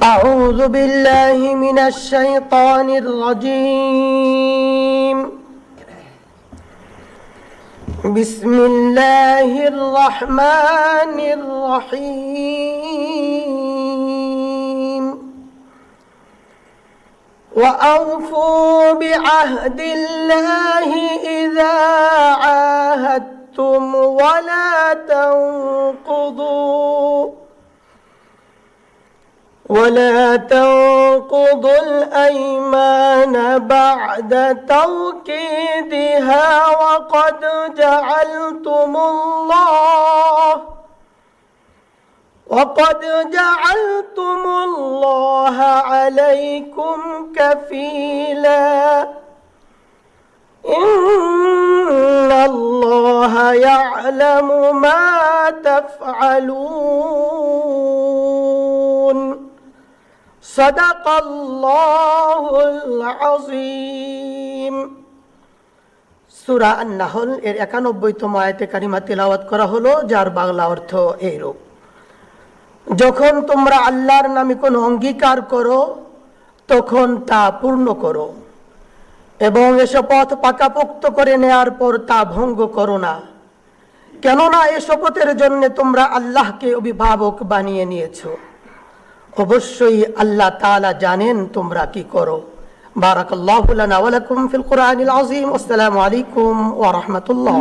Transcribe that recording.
أعوذ بالله من الشيطان الرجيم. بسم الله الرحمن الرحيم. وأوفوا بعهد الله إذا عاهدتم ولا تنقضوا الأيمان بعد توكيدها وقد جعلتم الله عليكم كفيلا إن الله يعلم ما تفعلون صدق الله العظيم। সূরা আন-নাহল এর 91তম আয়াতে কারিমা তিলাওয়াত করা হলো, যার বাংলা অর্থ এইরূপ: যখন তোমরা আল্লাহর নামে কোনো অঙ্গীকার করো তখন তা পূর্ণ করো এবং এ শপথ পাকাপোক্ত করে নেয়ার পর তা ভঙ্গ করো না, কেননা এ শপথের জন্য তোমরা আল্লাহকে অভিভাবক বানিয়ে নিয়েছো। অবশ্যই আল্লাহ তাআলা জানেন তোমরা কি করো। বারাকাল্লাহু লানা ওয়া লাকুম ফিল কুরআনিল আযীম। আসসালামু আলাইকুম ওয়া রাহমাতুল্লাহ।